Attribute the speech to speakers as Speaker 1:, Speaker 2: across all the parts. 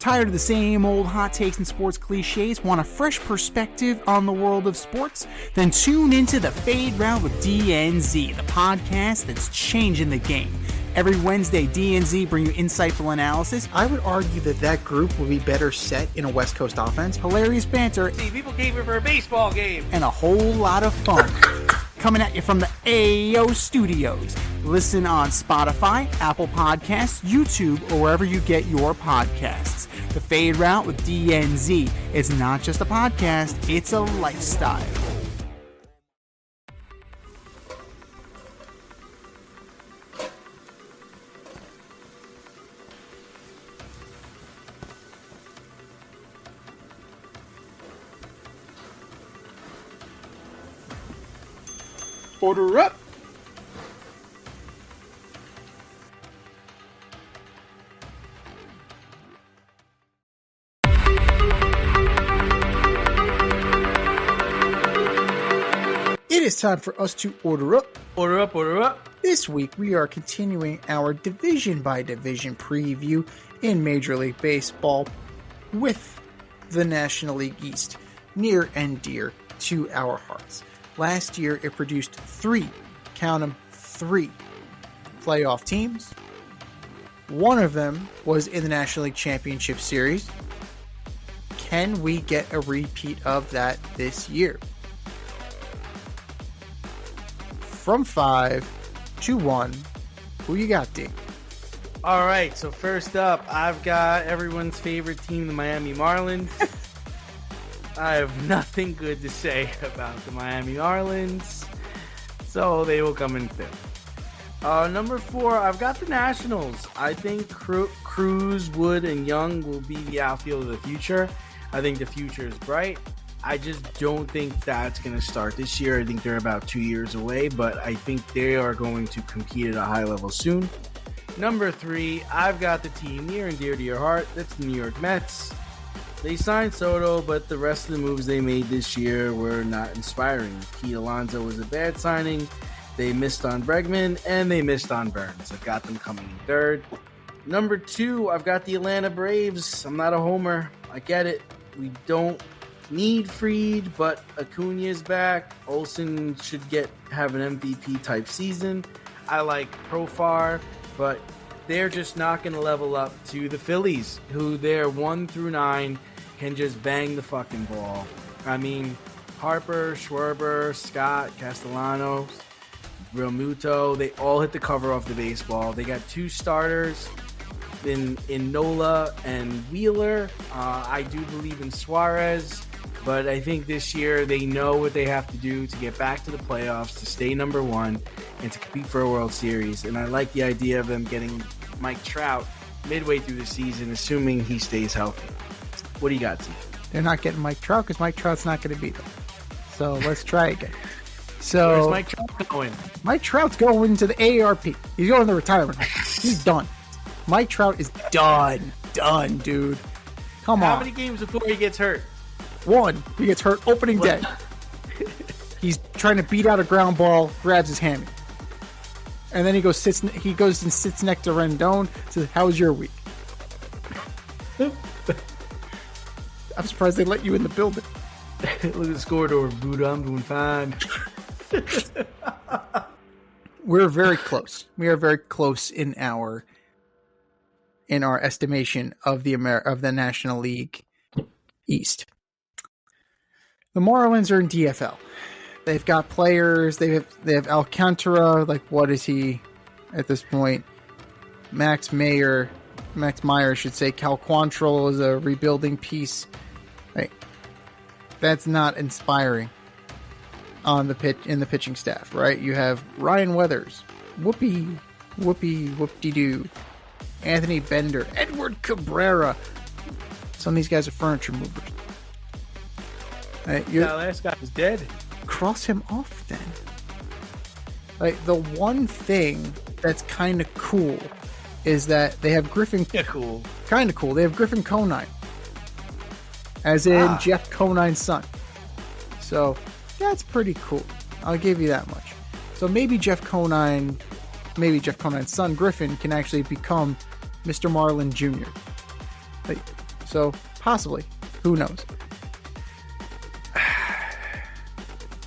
Speaker 1: Tired of the same old hot takes and sports cliches? Want a fresh perspective on the world of sports? Then tune into the Fade Route with DNZ, the podcast that's changing the game. Every Wednesday, DNZ bring you insightful analysis.
Speaker 2: I would argue that group would be better set in a West Coast offense.
Speaker 1: Hilarious banter.
Speaker 3: See, people came here for a baseball game.
Speaker 1: And a whole lot of fun. Coming at you from the AO Studios. Listen on Spotify, Apple Podcasts, YouTube, or wherever you get your podcasts. The Fade Route with DNZ. It's not just a podcast, it's a lifestyle.
Speaker 2: Order up! It is time for us to order up.
Speaker 3: Order up, order up.
Speaker 2: This week we are continuing our division by division preview in Major League Baseball with the National League East, near and dear to our hearts. Last year, it produced three playoff teams. One of them was in the National League Championship Series. Can we get a repeat of that this year? From 5 to 1, who you got, D?
Speaker 3: All right, so first up, I've got everyone's favorite team, the Miami Marlins. I have nothing good to say about the Miami Marlins, so they will come in fifth. Number 4, I've got the Nationals. I think Cruz, Wood, and Young will be the outfield of the future. I think the future is bright. I just don't think that's going to start this year. I think they're about 2 years away, but I think they are going to compete at a high level soon. Number 3, I've got the team near and dear to your heart. That's the New York Mets. They signed Soto, but the rest of the moves they made this year were not inspiring. Pete Alonso was a bad signing. They missed on Bregman, and they missed on Burns. I've got them coming in third. Number 2, I've got the Atlanta Braves. I'm not a homer. I get it. We don't need Fried, but Acuna is back. Olsen should have an MVP type season. I like Profar, but they're just not going to level up to the Phillies, who they're 1 through 9 can just bang the fucking ball. I mean, Harper, Schwarber, Scott, Castellanos, Realmuto, they all hit the cover off the baseball. They got 2 starters in Nola and Wheeler. I do believe in Suarez, but I think this year they know what they have to do to get back to the playoffs, to stay number 1, and to compete for a World Series. And I like the idea of them getting Mike Trout midway through the season, assuming he stays healthy. What do you got, T?
Speaker 2: They're not getting Mike Trout because Mike Trout's not going to beat them. So let's try again. So
Speaker 3: where's Mike Trout going?
Speaker 2: Mike Trout's going to the AARP. He's going to retirement. He's done. Mike Trout is done. Done, dude. Come on.
Speaker 3: How many games before he gets hurt?
Speaker 2: 1. He gets hurt opening day. He's trying to beat out a ground ball, grabs his hammy. And then he goes and sits next to Rendon, says, "How was your week?" I'm surprised they let you in the building.
Speaker 3: Look at the scoreboard, Buddha. I'm doing fine.
Speaker 2: We're very close. We are very close in our estimation of the National League East. The Marlins are in DFL. They've got players. They have Alcantara. Like, what is he at this point? Max Meyer, should say. Cal Quantrill is a rebuilding piece. Like, that's not inspiring on the pitch in the pitching staff, right? You have Ryan Weathers, whoop-de-doo, Anthony Bender, Edward Cabrera. Some of these guys are furniture movers.
Speaker 3: That last guy is dead.
Speaker 2: Cross him off then. Like, the one thing that's kind of cool is that they have Griffin.
Speaker 3: Yeah, cool.
Speaker 2: Kind of cool. They have Griffin Conine, as in Jeff Conine's son. So that's pretty cool. I'll give you that much. So maybe Jeff Conine's son Griffin can actually become Mr. Marlin Jr. Like, So possibly, who knows?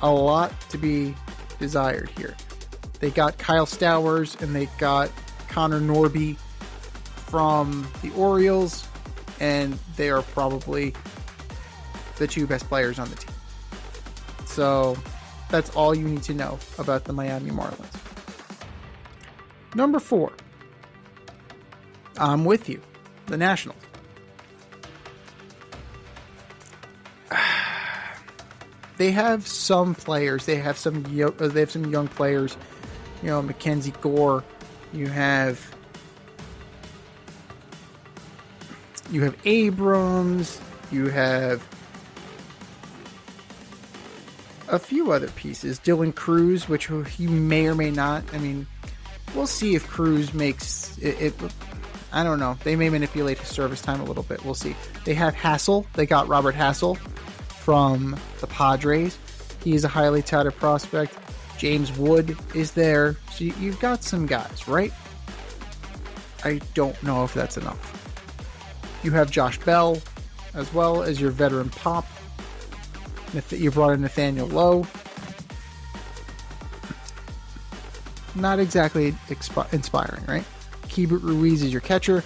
Speaker 2: A lot to be desired here. They got Kyle Stowers and they got Connor Norby from the Orioles, and they are probably the two best players on the team. So that's all you need to know about the Miami Marlins. Number 4. I'm with you. The Nationals. They have some players. They have some young players. You know, Mackenzie Gore. You have Abrams. You have a few other pieces. Dylan Cruz, which he may or may not. I mean, we'll see if Cruz makes it. I don't know. They may manipulate his service time a little bit. We'll see. They have Hassel. They got Robert Hassel from the Padres. He is a highly touted prospect. James Wood is there. So you've got some guys, right? I don't know if that's enough. You have Josh Bell, as well as your veteran Pop. You brought in Nathaniel Lowe. Not exactly inspiring, right? Keibert Ruiz is your catcher.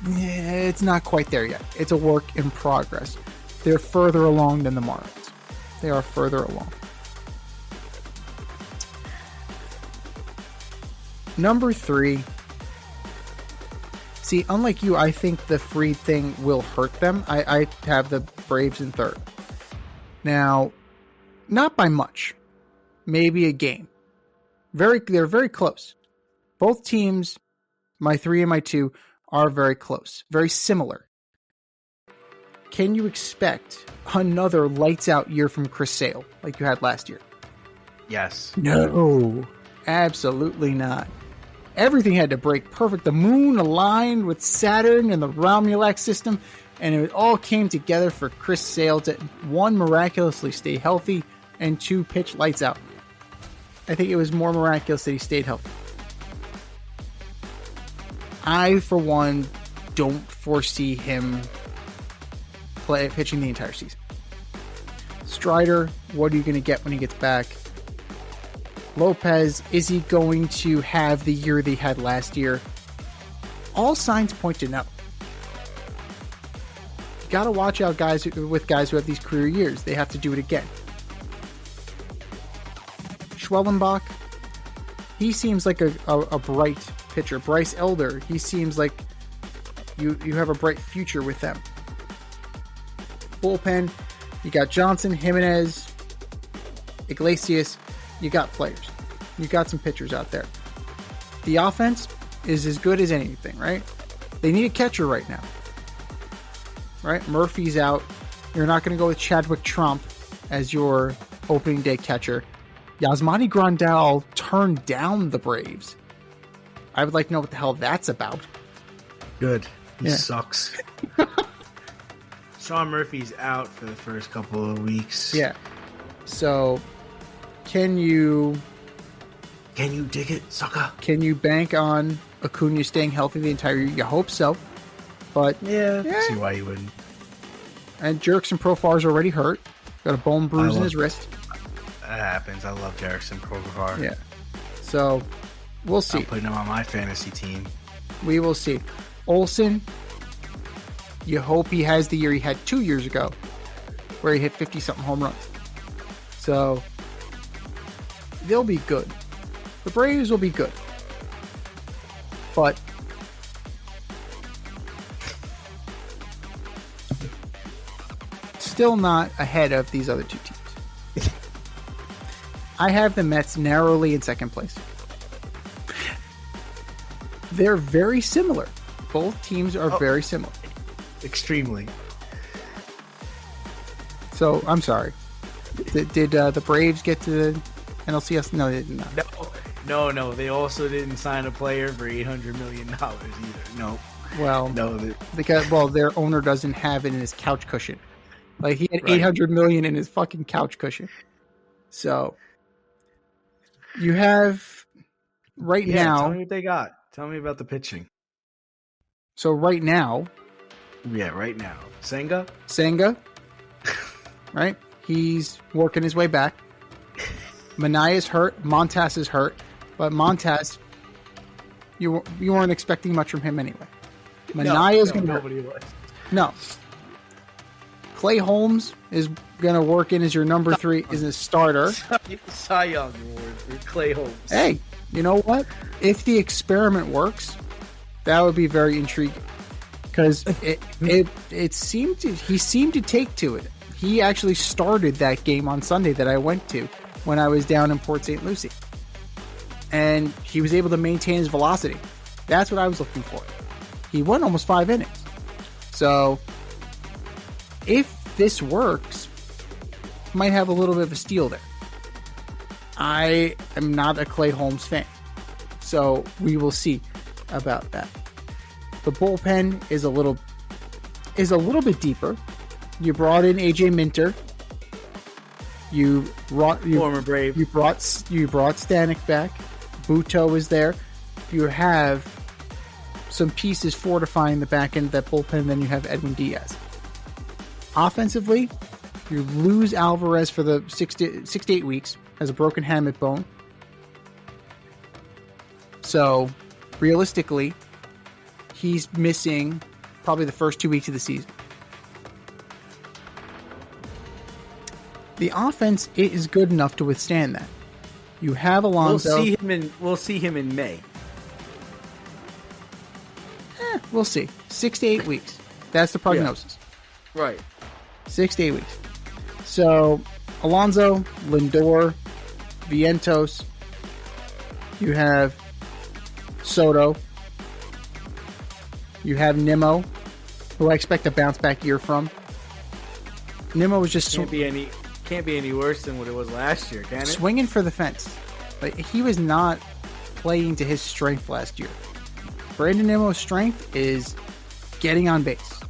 Speaker 2: Yeah, it's not quite there yet. It's a work in progress. They're further along than the Marlins. They are further along. Number 3. See, unlike you, I think the Fried thing will hurt them. I have the Braves in 3rd. Now, not by much. Maybe a game. They're very close. Both teams, my 3 and my 2, are very close. Very similar. Can you expect another lights out year from Chris Sale like you had last year?
Speaker 3: Yes.
Speaker 2: No. Absolutely not. Everything had to break perfect. The moon aligned with Saturn and the Romulac system, and it all came together for Chris Sale to, 1, miraculously stay healthy, and 2, pitch lights out. I think it was more miraculous that he stayed healthy. I, for one, don't foresee him pitching the entire season. Strider, what are you going to get when he gets back? Lopez, is he going to have the year they had last year? All signs point to no. You got to watch out guys who have these career years. They have to do it again. Schwellenbach, he seems like a bright pitcher. Bryce Elder, he seems like you have a bright future with them. Bullpen, you got Johnson, Jimenez, Iglesias. You got players. You got some pitchers out there. The offense is as good as anything, right? They need a catcher right now. Right? Murphy's out. You're not going to go with Chadwick Trump as your opening day catcher. Yasmani Grandal turned down the Braves. I would like to know what the hell that's about.
Speaker 3: Good. He sucks. Sean Murphy's out for the first couple of weeks.
Speaker 2: Yeah. So, can you
Speaker 3: dig it, sucker?
Speaker 2: Can you bank on Acuna staying healthy the entire year? You hope so. But
Speaker 3: yeah. See why you wouldn't.
Speaker 2: And Jerickson Profar's already hurt. Got a bone bruise in his wrist.
Speaker 3: That happens. I love Jerickson Profar.
Speaker 2: Yeah. So, we'll see.
Speaker 3: I'm putting him on my fantasy team.
Speaker 2: We will see. Olsen, you hope he has the year he had 2 years ago, where he hit 50-something home runs. So, they'll be good. The Braves will be good. But still not ahead of these other two teams. I have the Mets narrowly in second place. They're very similar. Both teams are very similar.
Speaker 3: Extremely.
Speaker 2: So, I'm sorry. Did the Braves get to the NLCS? No, they did not.
Speaker 3: No. They also didn't sign a player for $800 million either. No.
Speaker 2: Well,
Speaker 3: no.
Speaker 2: Because their owner doesn't have it in his couch cushion. Like, he had $800 million in his fucking couch cushion. So, you have now.
Speaker 3: Tell me what they got. Tell me about the pitching.
Speaker 2: So right now,
Speaker 3: Yeah, right now. Senga?
Speaker 2: Senga, right? He's working his way back. Manaea's hurt. Montas is hurt. But Montas, you weren't expecting much from him anyway. Manaea's going to
Speaker 3: nobody was.
Speaker 2: No. Clay Holmes is going to work in as your number 3, is a starter.
Speaker 3: Cy Young Award for Clay Holmes.
Speaker 2: Hey, you know what? If the experiment works, that would be very intriguing. Because he seemed to take to it. He actually started that game on Sunday that I went to when I was down in Port St. Lucie. And he was able to maintain his velocity. That's what I was looking for. He went almost 5 innings. So, if this works, might have a little bit of a steal there. I am not a Clay Holmes fan. So, we will see about that. The bullpen is a little bit deeper. You brought in AJ Minter.
Speaker 3: Former Brave.
Speaker 2: You brought Stanek back. Buto is there. You have some pieces fortifying the back end of that bullpen. Then you have Edwin Diaz. Offensively, you lose Alvarez for the 6 to 8 weeks. Has a broken hamate bone. So, realistically, he's missing probably the first 2 weeks of the season. The offense is good enough to withstand that. You have Alonso.
Speaker 3: We'll see him in May.
Speaker 2: We'll see. 6 to 8 weeks. That's the prognosis.
Speaker 3: Yeah. Right.
Speaker 2: 6 to 8 weeks. So, Alonso, Lindor, Vientos. You have Soto. You have Nimmo, who I expect a bounce back year from. Nimmo was just
Speaker 3: can't be any worse than what it was last year, can it?
Speaker 2: Swinging for the fence. Like, he was not playing to his strength last year. Brandon Nimmo's strength is getting on base.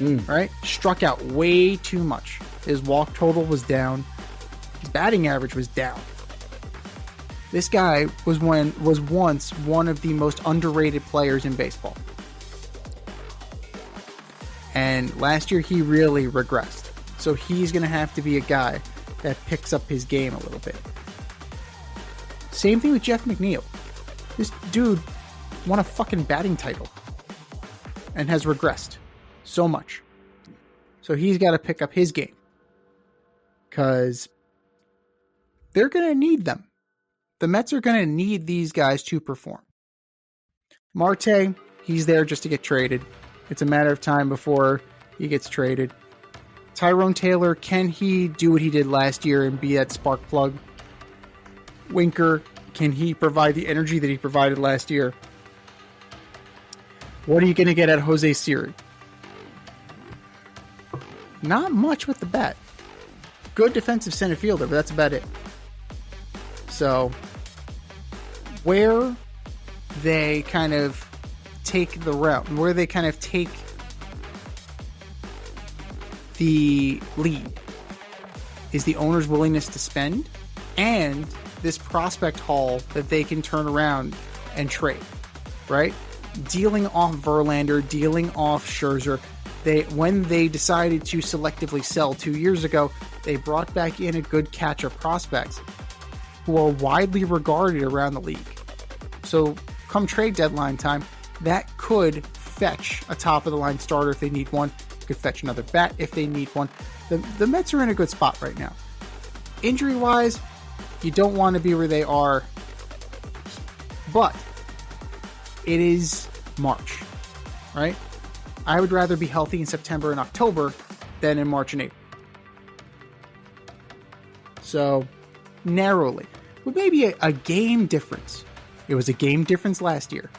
Speaker 2: Right? Struck out way too much. His walk total was down. His batting average was down. This guy was once one of the most underrated players in baseball. And last year he really regressed. So he's going to have to be a guy that picks up his game a little bit. Same thing with Jeff McNeil. This dude won a fucking batting title and has regressed so much. So he's got to pick up his game. Because they're going to need them. The Mets are going to need these guys to perform. Marte, he's there just to get traded. It's a matter of time before he gets traded. Tyrone Taylor, can he do what he did last year and be that spark plug? Winker, can he provide the energy that he provided last year? What are you going to get at Jose Siri? Not much with the bat. Good defensive center fielder, but that's about it. So, where they kind of take the route, where they kind of take the lead, is the owner's willingness to spend and this prospect haul that they can turn around and trade, right? Dealing off Verlander, dealing off Scherzer. When they decided to selectively sell 2 years ago, they brought back in a good catch of prospects who are widely regarded around the league. So come trade deadline time, that could fetch a top-of-the-line starter if they need one. Could fetch another bat if they need one. The Mets are in a good spot right now. Injury-wise, you don't want to be where they are, but it is March, right? I would rather be healthy in September and October than in March and April. So, narrowly, with maybe a game difference. It was a game difference last year.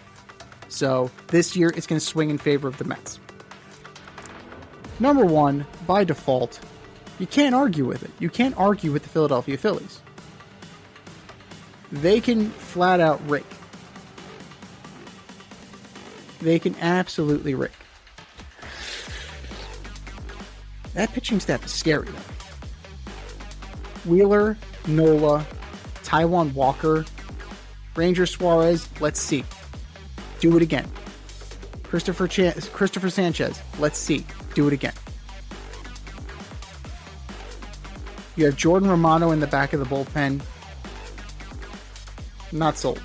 Speaker 2: So, this year, it's going to swing in favor of the Mets. Number one, by default, you can't argue with it. You can't argue with the Philadelphia Phillies. They can flat out rake. They can absolutely rake. That pitching staff is scary, though. Wheeler, Nola, Taijuan Walker, Ranger Suarez, let's see. Do it again. Christopher Sanchez. Let's see. Do it again. You have Jordan Romano in the back of the bullpen. Not sold.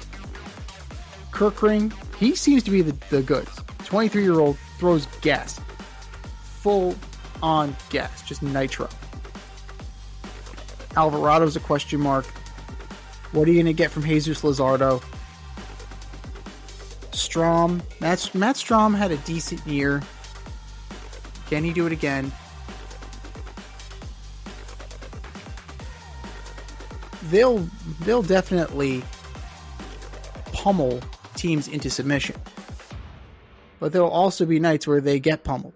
Speaker 2: Kirkring, he seems to be the goods. 23-year-old throws gas. Full on gas. Just nitro. Alvarado's a question mark. What are you going to get from Jesus Luzardo? Strom. Matt Strom had a decent year. Can he do it again? They'll definitely pummel teams into submission. But there will also be nights where they get pummeled.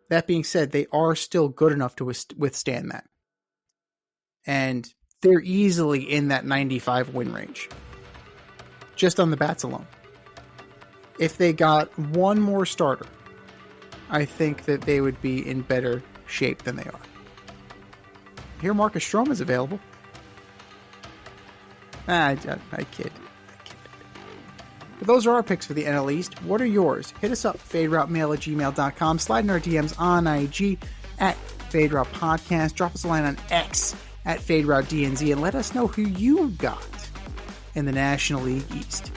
Speaker 2: That being said, they are still good enough to withstand that. And they're easily in that 95 win range. Just on the bats alone. If they got one more starter, I think that they would be in better shape than they are. Here, Marcus Stroman is available. I kid. But those are our picks for the NL East. What are yours? Hit us up, faderoutemail@gmail.com. Slide in our DMs on IG at FadeRoute Podcast. Drop us a line on X at FadeRouteDNZ and let us know who you got in the National League East.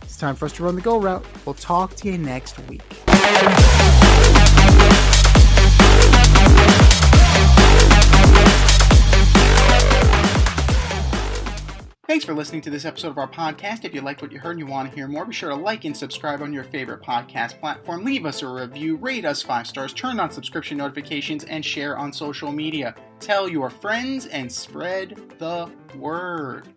Speaker 2: It's time for us to run the go route. We'll talk to you next week. Thanks for listening to this episode of our podcast. If you liked what you heard and you want to hear more, be sure to like and subscribe on your favorite podcast platform. Leave us a review, rate us 5 stars, turn on subscription notifications, and share on social media. Tell your friends and spread the word.